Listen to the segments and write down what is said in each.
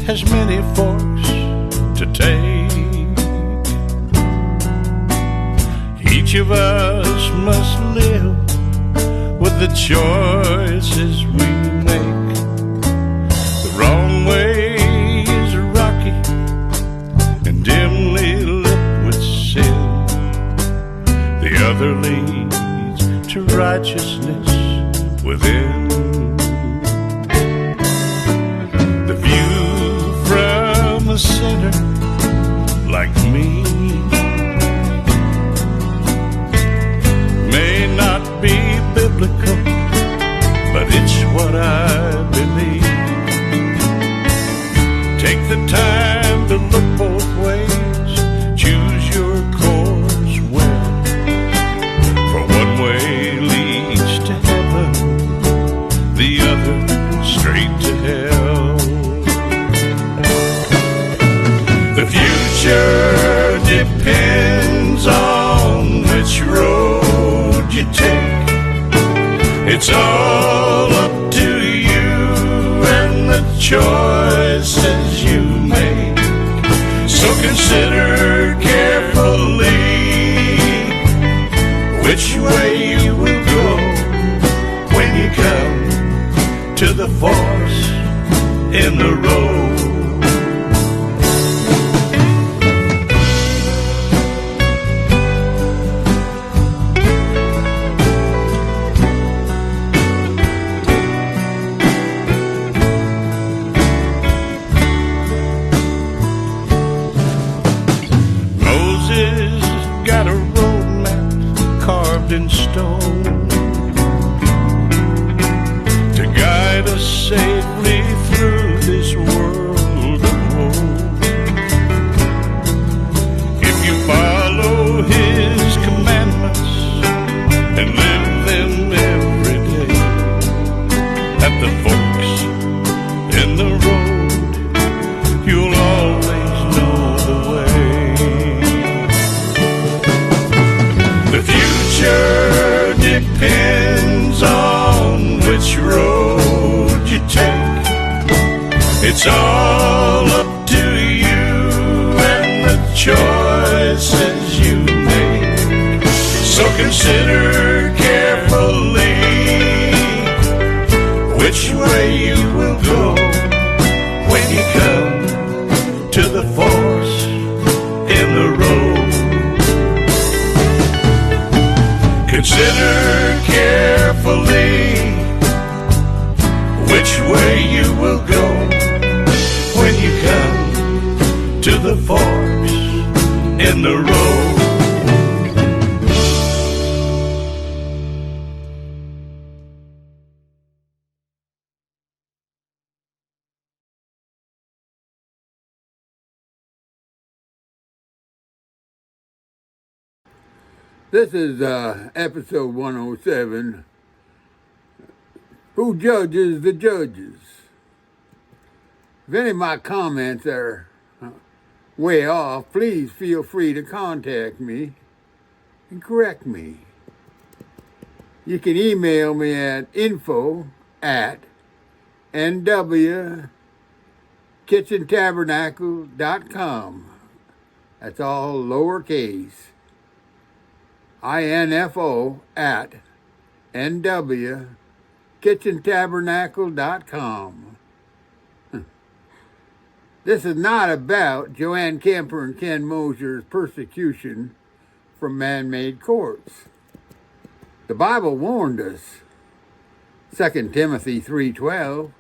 has many forks to take. Each of us must live with the choices we make. The wrong way is rocky and dimly lit with sin. The other leads to righteousness within. The view from a sinner like me may not be biblical, but it's what I believe. Take the time to look both ways, choose your course well, for one way leads to heaven, the other straight to hell. The future depends on which road you take. It's all up to you and the choices you make. So consider carefully which way you will go when you come to the forks in the road. Got a roadmap carved in stone to guide us safely through this world of woe. If you follow His commandments and live them every day, at the forks in the road, you'll always know the way. The future depends on which road you take. It's all up to you and the choices you make. So consider carefully which way you will go when you come to the forks in the road. Consider carefully which way you will go when you come to the forks in the road. This is episode 107, Who Judges the Judges? If any of my comments are way off, please feel free to contact me and correct me. You can email me at info@nwkitchentabernacle.com. That's all lowercase. info@nwkitchentabernacle.com. This is not about Joanne Kemper and Ken Mosier's persecution from man-made courts. The Bible warned us, 2 Timothy 3:12.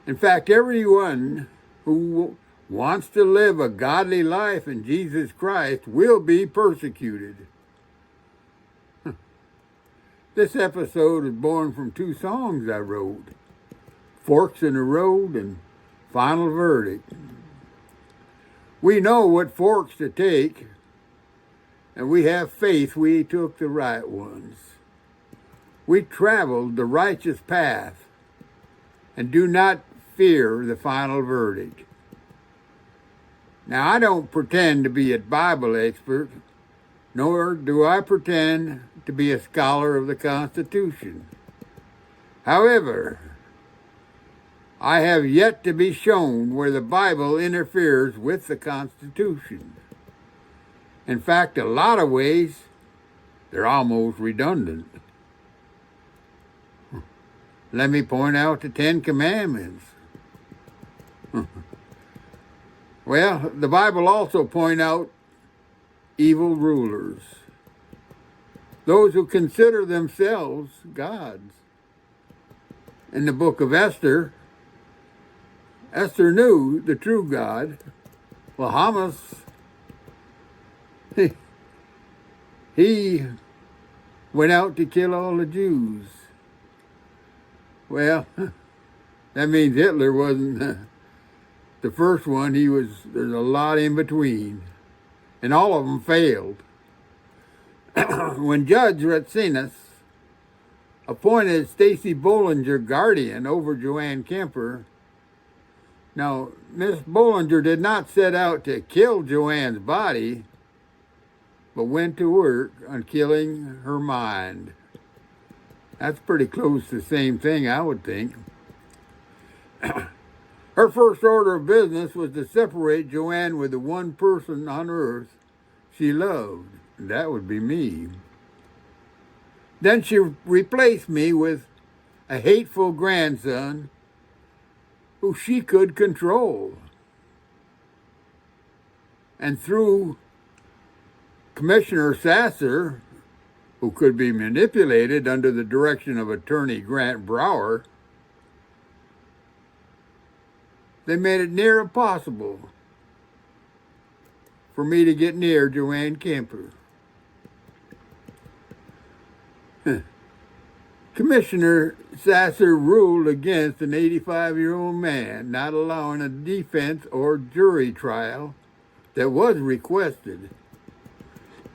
In fact, everyone who wants to live a godly life in Jesus Christ will be persecuted. This episode is born from two songs I wrote, Forks in the Road and Final Verdict. We know what forks to take, and we have faith we took the right ones. We traveled the righteous path and do not fear the final verdict. Now, I don't pretend to be a Bible expert, nor do I pretend to be a scholar of the Constitution. However, I have yet to be shown where the Bible interferes with the Constitution. In fact, a lot of ways, they're almost redundant. Let me point out the Ten Commandments. Well, the Bible also points out evil rulers, those who consider themselves gods. In the book of Esther, Esther knew the true God. Well, Hamas, he went out to kill all the Jews. Well, that means Hitler wasn't the first one. There's a lot in between. And all of them failed. When Judge Ratsinas appointed Stacy Bollinger guardian over Joanne Kemper, now, Miss Bollinger did not set out to kill Joanne's body, but went to work on killing her mind. That's pretty close to the same thing, I would think. Her first order of business was to separate Joanne with the one person on earth she loved, and that would be me. Then she replaced me with a hateful grandson who she could control. And through Commissioner Sasser, who could be manipulated under the direction of attorney Grant Brower, they made it near impossible for me to get near Joanne Kemper. Commissioner Sasser ruled against an 85-year-old man, not allowing a defense or jury trial that was requested.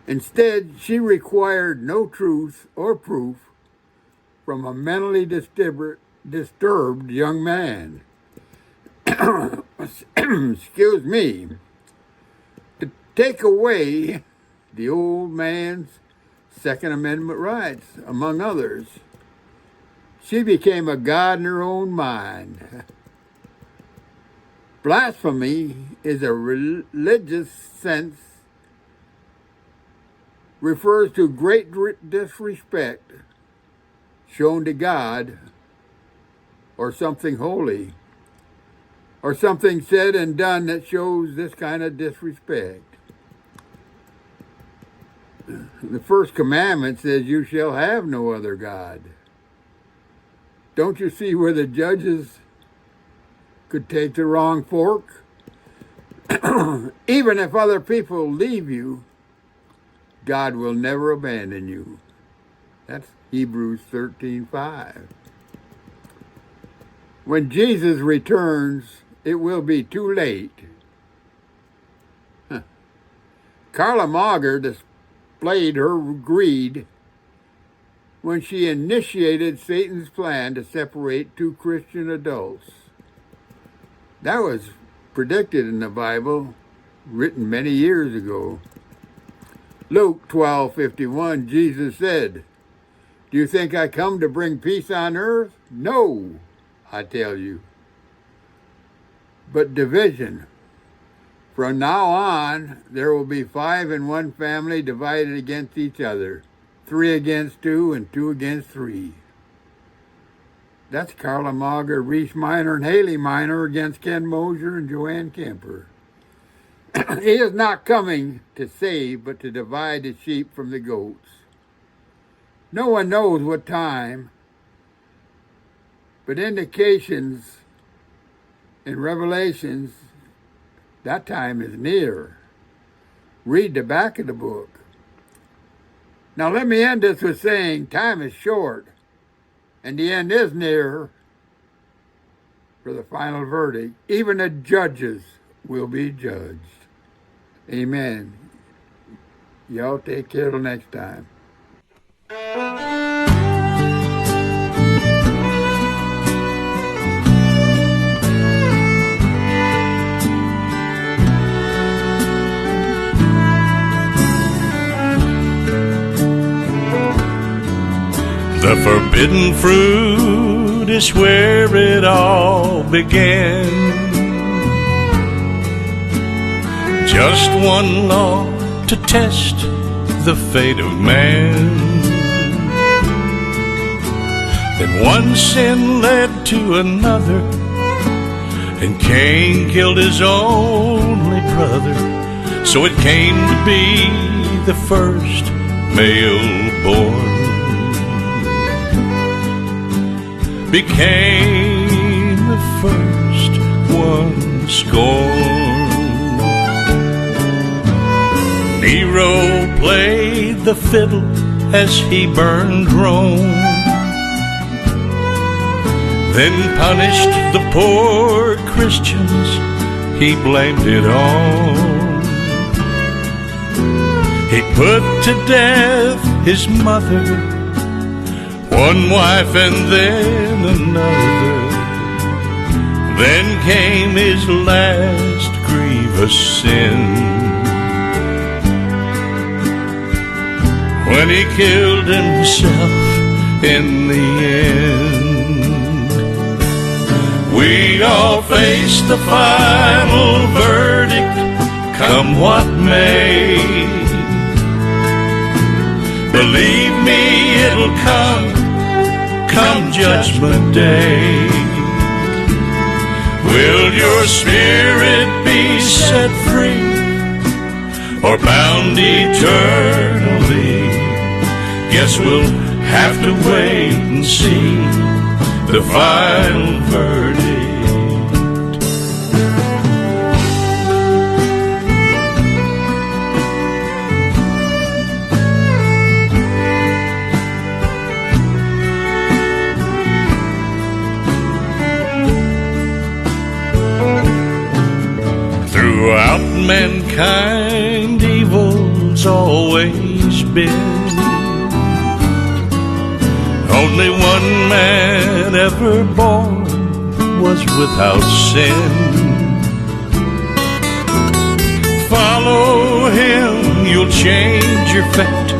Instead, she required no truth or proof from a mentally disturbed young man. Excuse me. To take away the old man's Second Amendment rights, among others. She became a god in her own mind. Blasphemy is a religious sense, refers to great disrespect shown to God or something holy, or something said and done that shows this kind of disrespect. The first commandment says, "You shall have no other God." Don't you see where the judges could take the wrong fork? Even if other people leave you, God will never abandon you. That's Hebrews 13:5. When Jesus returns, it will be too late. Carla Mauger displayed her greed when she initiated Satan's plan to separate two Christian adults. That was predicted in the Bible, written many years ago. Luke 12:51, Jesus said, "Do you think I come to bring peace on earth? No, I tell you, but division. From now on, there will be 5 in one family divided against each other, 3 against 2, and 2 against 3. That's Carla Mauger, Reese Minor, and Haley Minor against Ken Mosier and Joanne Kemper. He is not coming to save, but to divide the sheep from the goats. No one knows what time, but indications in Revelations, that time is near. Read the back of the book. Now let me end this with saying time is short, and the end is near for the final verdict. Even the judges will be judged. Amen. Y'all take care till next time. The forbidden fruit is where it all began. Just one law to test the fate of man. Then one sin led to another, and Cain killed his only brother. So it came to be the first male born became the first one scorned. Nero played the fiddle as he burned Rome, then punished the poor Christians he blamed it on. He put to death his mother, one wife and then another. Then came his last grievous sin, when he killed himself in the end. We all face the final verdict, come what may. Believe me, it'll come Judgment Day. Will your spirit be set free, or bound eternally? Guess we'll have to wait and see the final verdict. Throughout mankind, evil's always been. Only one man ever born was without sin. Follow him, you'll change your fate.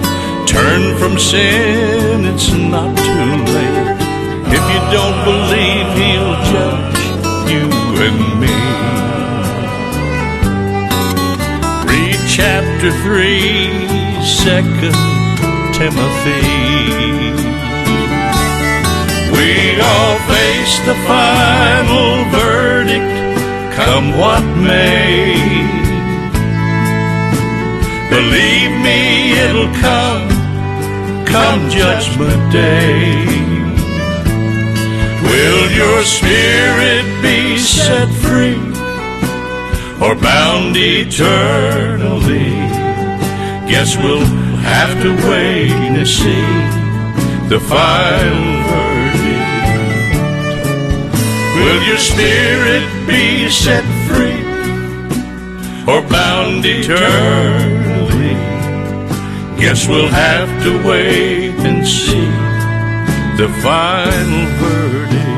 Turn from sin, it's not too late. If you don't believe, he'll judge you and me. Chapter 3, 2 Timothy. We all face the final verdict, come what may. Believe me, it'll come Judgment Day. Will your spirit be set free, or bound eternally? Guess we'll have to wait and see the final verdict. Will your spirit be set free, or bound eternally? Guess we'll have to wait and see the final verdict.